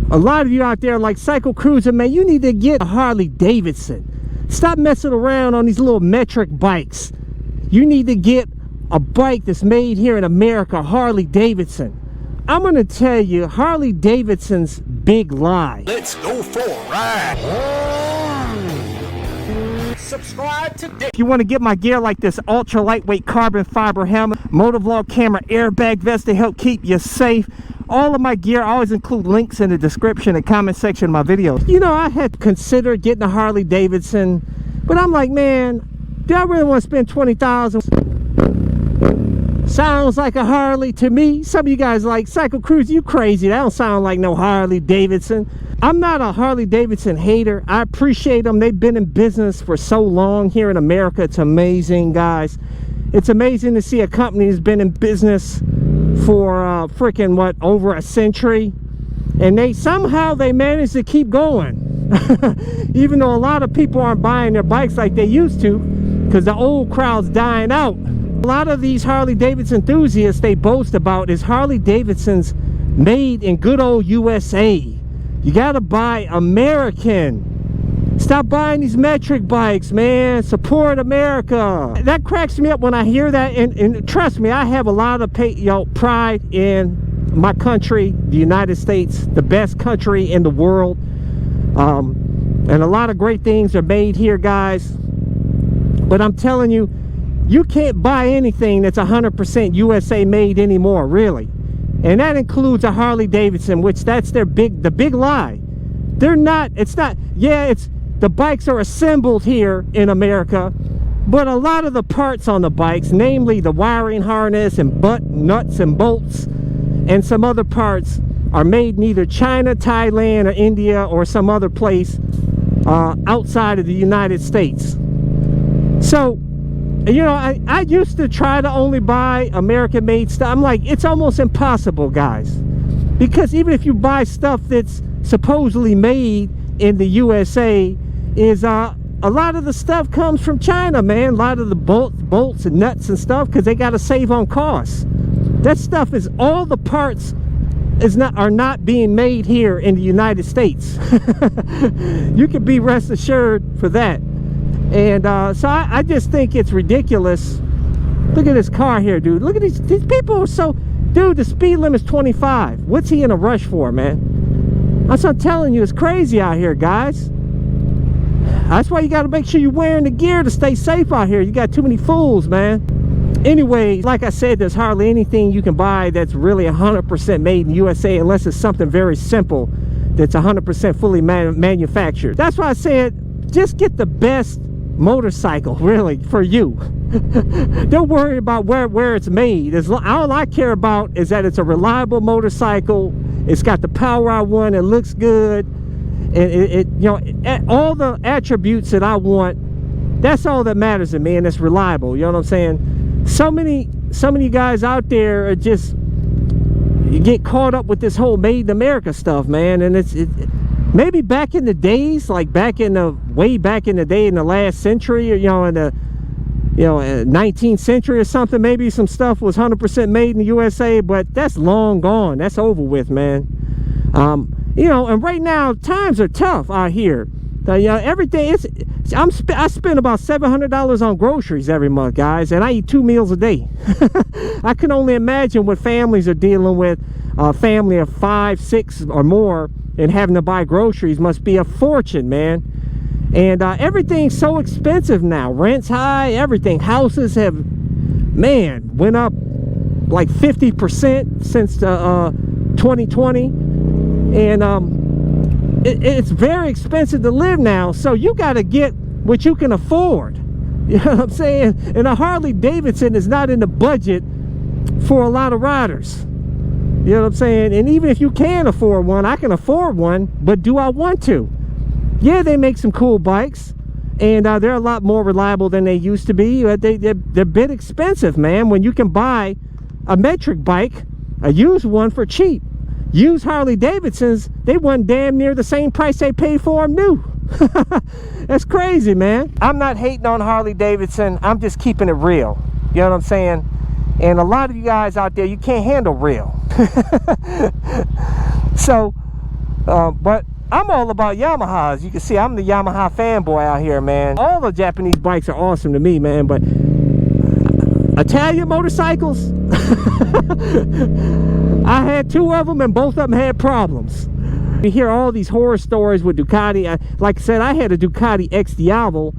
A lot of you out there like Cycle Cruiser, man, you need to get a Harley Davidson. Stop messing around on these little metric bikes. You need to get a bike that's made here in America, Harley Davidson. I'm gonna tell you Harley Davidson's big lie. Let's go for a ride. Subscribe today. If you want to get my gear like this ultra lightweight carbon fiber helmet, motovlog camera, airbag vest to help keep you safe, all of my gear, I always include links in the description and comment section of my videos. You know, I had considered getting a Harley Davidson, but I'm like, man, do I really want to spend $20,000? Sounds like a Harley to me. Some of you guys like, Cycle Cruise, you crazy. That don't sound like no Harley Davidson. I'm not a Harley Davidson hater. I appreciate them. They've been in business for so long here in America. It's amazing, guys. It's amazing to see a company that's been in business for freaking what, over a century, and they managed to keep going. Even though a lot of people aren't buying their bikes like they used to, because the old crowd's dying out. A lot of these Harley Davidson enthusiasts, they boast about is Harley Davidson's made in good old USA. You gotta buy American. Stop buying these metric bikes, man. Support America. That cracks me up when I hear that, and trust me, I have a lot of pride in my country, the United States, the best country in the world. And a lot of great things are made here, guys. But I'm telling you, you can't buy anything that's 100% USA made anymore, really. And that includes a Harley Davidson, which that's the big lie. They're not, it's not, yeah, the bikes are assembled here in America, but a lot of the parts on the bikes, namely the wiring harness and nuts and bolts and some other parts, are made in either China, Thailand, or India, or some other place outside of the United States. So, you know, I used to try to only buy American-made stuff. I'm like, it's almost impossible, guys. Because even if you buy stuff that's supposedly made in the USA, is a lot of the stuff comes from China, man. A lot of the bolts and nuts and stuff, because they got to save on costs. That stuff is, all the parts are not being made here in the United States. You can be rest assured for that. And so I just think it's ridiculous. Look at this car here, dude. Look at these people are so, dude, the speed limit's 25. What's he in a rush for, man? That's what I'm telling you, it's crazy out here, guys. That's why you got to make sure you're wearing the gear to stay safe out here. You got too many fools, man. Anyway, like I said, there's hardly anything you can buy that's really 100% made in the USA, unless it's something very simple that's 100% fully manufactured. That's why I said, just get the best motorcycle, really, for you. Don't worry about where it's made. All I care about is that it's a reliable motorcycle. It's got the power I want. It looks good, and you know, all the attributes that I want. That's all that matters to me, and it's reliable. You know what I'm saying? So many you guys out there are just, you get caught up with this whole made in America stuff, man, and maybe back in the days, like way back in the day in the last century, or you know, in the 19th century or something, maybe some stuff was 100% made in the USA, but that's long gone. That's over with, man. You know, and right now times are tough out here. You know, everything is, I spend about $700 on groceries every month, guys, and I eat 2 meals a day. I can only imagine what families are dealing with. A family of 5, 6 or more, and having to buy groceries must be a fortune, man. And everything's so expensive now. Rent's high, everything. Houses have, man, went up like 50% since 2020. And it's very expensive to live now. So you got to get what you can afford. You know what I'm saying? And a Harley Davidson is not in the budget for a lot of riders. You know what I'm saying? And even if you can afford one, I can afford one, but do I want to? Yeah, they make some cool bikes, and they're a lot more reliable than they used to be. They're a bit expensive, man, when you can buy a metric bike, a used one, for cheap. Used Harley Davidsons, they wasn't damn near the same price they paid for them new. That's crazy, man. I'm not hating on Harley Davidson. I'm just keeping it real. You know what I'm saying? And a lot of you guys out there, you can't handle real. So But I'm all about Yamahas. You can see I'm the Yamaha fanboy out here, man. All the Japanese bikes are awesome to me, man, but Italian motorcycles, I had 2 of them and both of them had problems. You hear all these horror stories with Ducati. Like I said, I had a Ducati X Diavolo,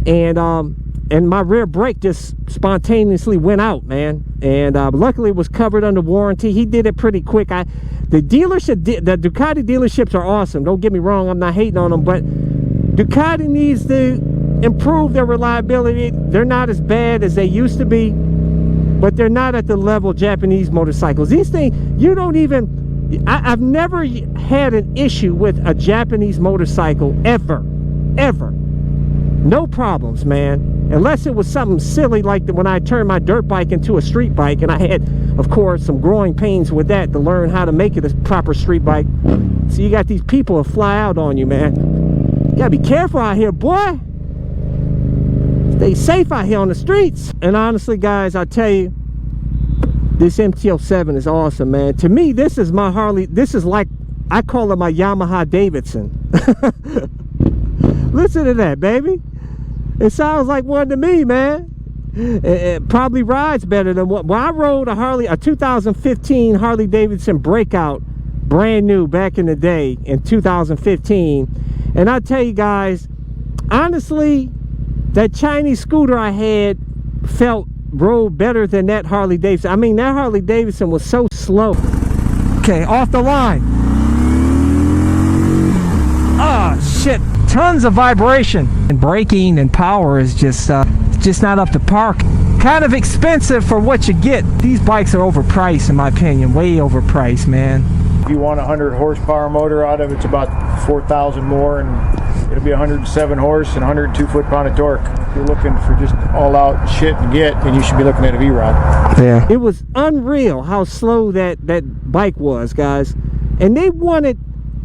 and my rear brake just spontaneously went out, man. And luckily it was covered under warranty. He did it pretty quick. The Ducati dealerships are awesome. Don't get me wrong, I'm not hating on them, but Ducati needs to improve their reliability. They're not as bad as they used to be, but they're not at the level of Japanese motorcycles. These things, you don't even... I've never had an issue with a Japanese motorcycle ever. No problems, man. Unless it was something silly like when I turned my dirt bike into a street bike, and I had, of course, some growing pains with that to learn how to make it a proper street bike. So you got these people that fly out on you, man. You gotta be careful out here, boy. Stay safe out here on the streets. And honestly, guys, I tell you, this MT-07 is awesome, man. To me, this is my Harley. This is like, I call it my Yamaha Davidson. Listen to that, baby. It sounds like one to me, man. It probably rides better than what. Well, I rode a 2015 Harley Davidson Breakout, brand new back in the day in 2015. And I tell you guys, honestly, that Chinese scooter I had rode better than that Harley Davidson. I mean, that Harley Davidson was so slow. Okay, off the line. Oh shit, tons of vibration. And braking and power is just not up to par. Kind of expensive for what you get. These bikes are overpriced in my opinion, way overpriced, man. If you want a 100 horsepower motor out of it, it's about 4,000 more, and it'll be 107 horse and 102 foot-pound of torque. If you're looking for just all-out shit to get, then you should be looking at a V-Rod. Yeah. It was unreal how slow that bike was, guys. And they wanted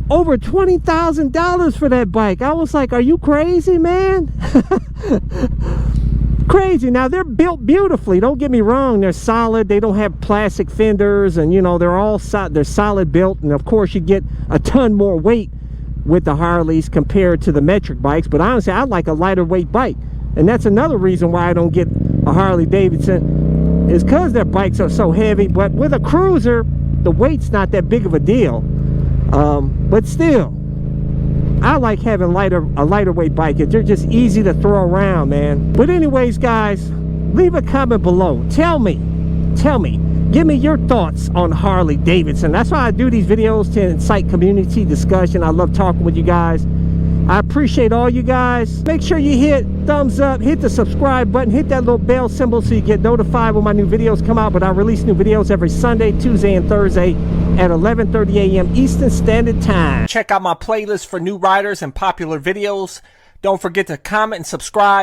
over $20,000 for that bike. I was like, are you crazy, man? Crazy. Now, they're built beautifully, don't get me wrong. They're solid. They don't have plastic fenders, and you know, they're solid built, and of course you get a ton more weight with the Harleys compared to the metric bikes. But honestly, I like a lighter weight bike, and that's another reason why I don't get a Harley Davidson, is because their bikes are so heavy. But with a cruiser, the weight's not that big of a deal. But still, I like having a lighter weight bike. They're just easy to throw around, man. But anyways, guys, leave a comment below. Tell me, give me your thoughts on Harley Davidson. That's why I do these videos, to incite community discussion. I love talking with you guys. I appreciate all you guys. Make sure you hit thumbs up, hit the subscribe button, hit that little bell symbol so you get notified when my new videos come out. But I release new videos every Sunday, Tuesday, and Thursday at 11:30 a.m. Eastern Standard Time. Check out my playlist for new riders and popular videos. Don't forget to comment and subscribe.